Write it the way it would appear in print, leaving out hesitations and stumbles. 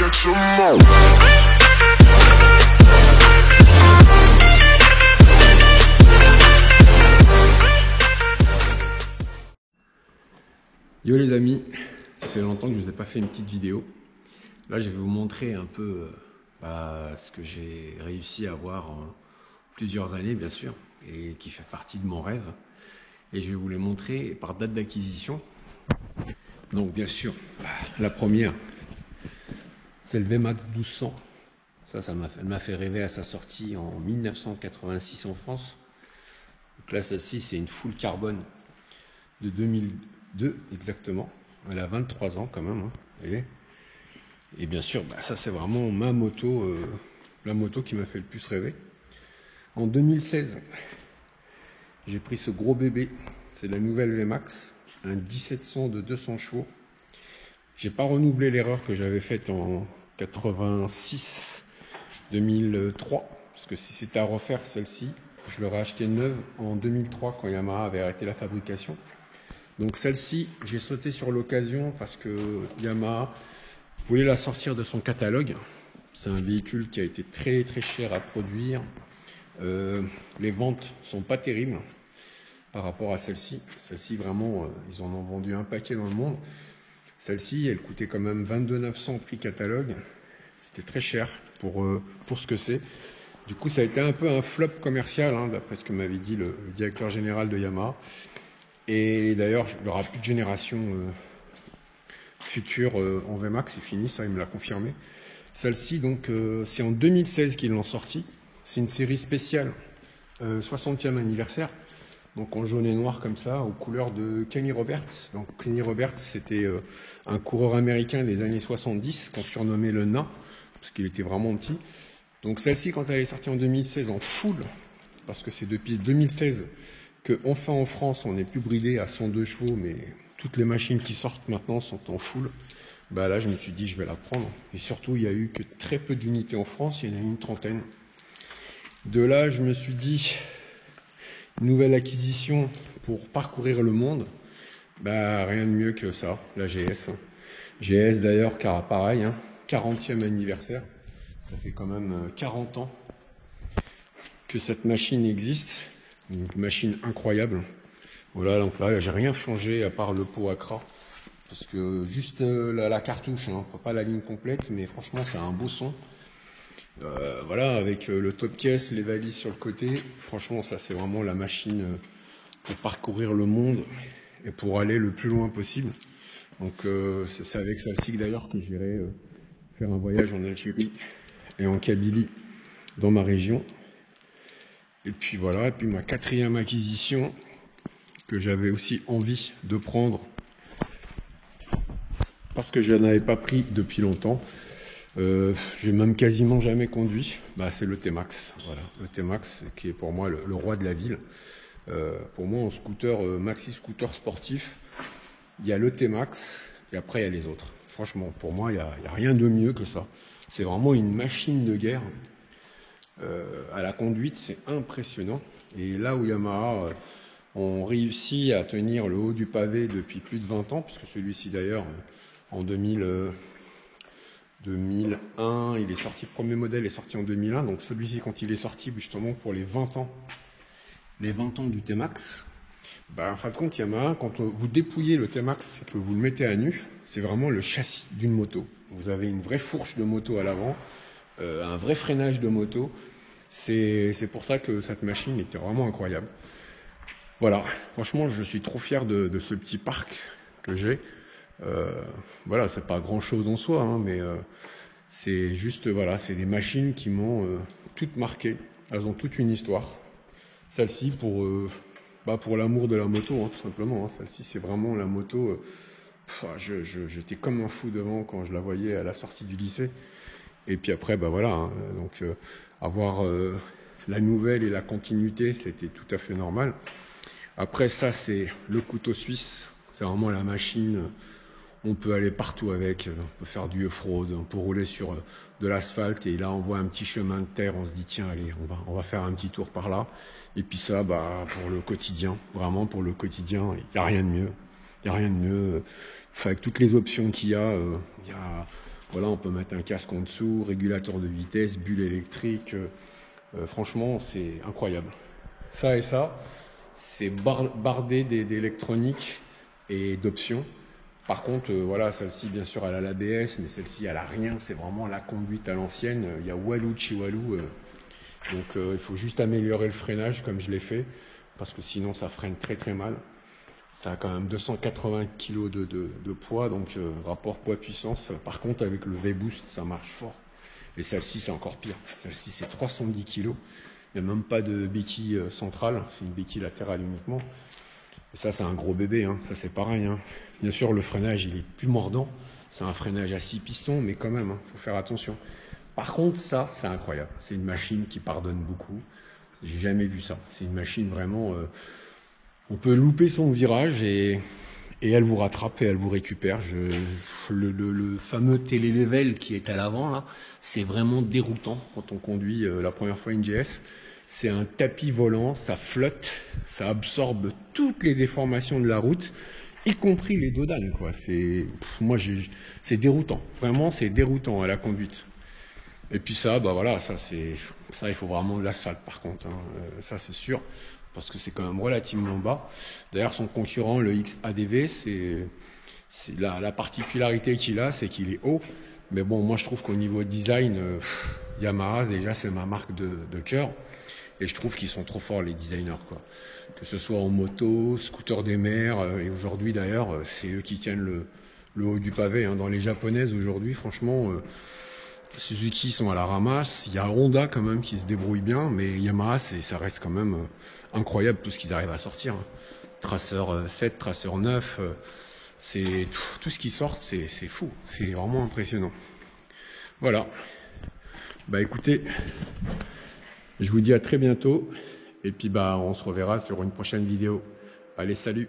catch 'em all. Yo les amis, ça fait longtemps que je vous ai pas fait une petite vidéo. Là je vais vous montrer un peu ce que j'ai réussi à avoir en plusieurs années bien sûr, et qui fait partie de mon rêve. Et je vais vous les montrer par date d'acquisition. Donc bien sûr, la première, c'est le VMAX 1200. Ça m'a fait rêver à sa sortie en 1986 en France. Donc là celle-ci c'est une full carbone de 2002 exactement. Elle a 23 ans quand même, hein, vous voyez. Et bien sûr, ça c'est vraiment ma moto, la moto qui m'a fait le plus rêver. En 2016, j'ai pris ce gros bébé, c'est la nouvelle VMAX, un 1700 de 200 chevaux. J'ai pas renouvelé l'erreur que j'avais faite en 86, 2003, parce que si c'était à refaire celle-ci, je l'aurais acheté neuve en 2003 quand Yamaha avait arrêté la fabrication. Donc celle-ci, j'ai sauté sur l'occasion parce que Yamaha voulait la sortir de son catalogue. C'est un véhicule qui a été très très cher à produire. Les ventes sont pas terribles par rapport à celle-ci. Celle-ci vraiment, ils en ont vendu un paquet dans le monde. Celle-ci, elle coûtait quand même 22 900 prix catalogue. C'était très cher pour ce que c'est. Du coup, ça a été un peu un flop commercial, hein, d'après ce que m'avait dit le directeur général de Yamaha. Et d'ailleurs, il n'y aura plus de génération future en VMAX, c'est fini, ça il me l'a confirmé. Celle-ci, donc, c'est en 2016 qu'ils l'ont sortie. C'est une série spéciale 60e anniversaire, donc en jaune et noir comme ça, aux couleurs de Kenny Roberts. Donc Kenny Roberts, c'était un coureur américain des années 70 qu'on surnommait le nain, parce qu'il était vraiment petit. Donc celle-ci, quand elle est sortie en 2016 en full, parce que c'est depuis 2016 que enfin en France on n'est plus bridé à 102 chevaux, mais toutes les machines qui sortent maintenant sont en full. Là je me suis dit je vais la prendre. Et surtout il n'y a eu que très peu d'unités en France, il y en a une trentaine. De là je me suis dit, nouvelle acquisition pour parcourir le monde, rien de mieux que ça, la GS. GS d'ailleurs car pareil, 40e anniversaire, ça fait quand même 40 ans que cette machine existe. Une machine incroyable. Voilà, donc là, j'ai rien changé à part le pot Accra. Parce que juste la cartouche, pas la ligne complète, mais franchement, c'est un beau son. Voilà, avec le top case, les valises sur le côté. Franchement, ça, c'est vraiment la machine pour parcourir le monde et pour aller le plus loin possible. Donc, c'est avec celle-ci d'ailleurs que j'irai faire un voyage en Algérie et en Kabylie, dans ma région. Et puis voilà, et puis ma quatrième acquisition que j'avais aussi envie de prendre parce que je n'avais pas pris depuis longtemps. J'ai même quasiment jamais conduit. C'est le T-Max. Voilà, le T-Max qui est pour moi le roi de la ville. Pour moi, en scooter, maxi scooter sportif, il y a le T-Max et après il y a les autres. Franchement, pour moi, il y a rien de mieux que ça. C'est vraiment une machine de guerre. À la conduite, c'est impressionnant. Et là où Yamaha ont réussi à tenir le haut du pavé depuis plus de 20 ans, puisque celui-ci d'ailleurs, en 2001, il est sorti, le premier modèle est sorti en 2001, donc celui-ci quand il est sorti justement pour les 20 ans du T-Max, en fin de compte Yamaha, quand vous dépouillez le T-Max et que vous le mettez à nu, c'est vraiment le châssis d'une moto. Vous avez une vraie fourche de moto à l'avant, un vrai freinage de moto. C'est pour ça que cette machine était vraiment incroyable. Voilà, franchement, je suis trop fier de ce petit parc que j'ai. Voilà, c'est pas grand-chose en soi, mais c'est juste, voilà, c'est des machines qui m'ont toutes marqué. Elles ont toute une histoire. Celle-ci pour l'amour de la moto, tout simplement. Celle-ci, c'est vraiment la moto. J'étais comme un fou devant quand je la voyais à la sortie du lycée. Et puis après, voilà, donc avoir la nouvelle et la continuité, c'était tout à fait normal. Après ça, c'est le couteau suisse. C'est vraiment la machine. On peut aller partout avec. On peut faire du off-road. On peut rouler sur de l'asphalte. Et là, on voit un petit chemin de terre. On se dit, tiens, allez, on va faire un petit tour par là. Et puis ça, pour le quotidien. Vraiment, pour le quotidien, il n'y a rien de mieux. Il n'y a rien de mieux. Avec toutes les options qu'il y a, Voilà, on peut mettre un casque en dessous, régulateur de vitesse, bulle électrique. Franchement, c'est incroyable. Ça et ça, c'est bardé d'électronique et d'options. Par contre, voilà, celle-ci, bien sûr, elle a l'ABS, mais celle-ci, elle a rien. C'est vraiment la conduite à l'ancienne. Il y a Walou de chez Walou. Donc, il faut juste améliorer le freinage, comme je l'ai fait, parce que sinon, ça freine très très mal. Ça a quand même 280 kg de poids, donc rapport poids-puissance. Par contre, avec le V-Boost, ça marche fort. Et celle-ci, c'est encore pire. Celle-ci, c'est 310 kg. Il n'y a même pas de béquille centrale, c'est une béquille latérale uniquement. Et ça, c'est un gros bébé, hein. Ça c'est pareil, hein. Bien sûr, le freinage, il est plus mordant. C'est un freinage à 6 pistons, mais quand même, hein, faut faire attention. Par contre, ça, c'est incroyable. C'est une machine qui pardonne beaucoup. J'ai jamais vu ça. C'est une machine vraiment... on peut louper son virage et elle vous rattrape et elle vous récupère. Le fameux télélevel qui est à l'avant, là, c'est vraiment déroutant quand on conduit la première fois une GS. C'est un tapis volant, ça flotte, ça absorbe toutes les déformations de la route, y compris les dos d'âne, quoi. C'est déroutant. Vraiment, c'est déroutant à la conduite. Et puis ça, bah voilà, ça, il faut vraiment de l'asphalte, par contre, hein. Ça, c'est sûr, parce que c'est quand même relativement bas. D'ailleurs, son concurrent, le XADV, c'est la particularité qu'il a, c'est qu'il est haut. Mais bon, moi, je trouve qu'au niveau design, Yamaha, déjà, c'est ma marque de cœur. Et je trouve qu'ils sont trop forts, les designers, quoi. Que ce soit en moto, scooter des mers, et aujourd'hui d'ailleurs, c'est eux qui tiennent le haut du pavé, hein. Dans les japonaises aujourd'hui, franchement, Suzuki sont à la ramasse. Il y a Honda quand même qui se débrouille bien, mais Yamaha, ça reste quand même incroyable tout ce qu'ils arrivent à sortir, hein. Tracer 7, Tracer 9, c'est tout ce qui sort, c'est fou. C'est vraiment impressionnant. Voilà. Bah écoutez, je vous dis à très bientôt. Et puis bah on se reverra sur une prochaine vidéo. Allez, salut!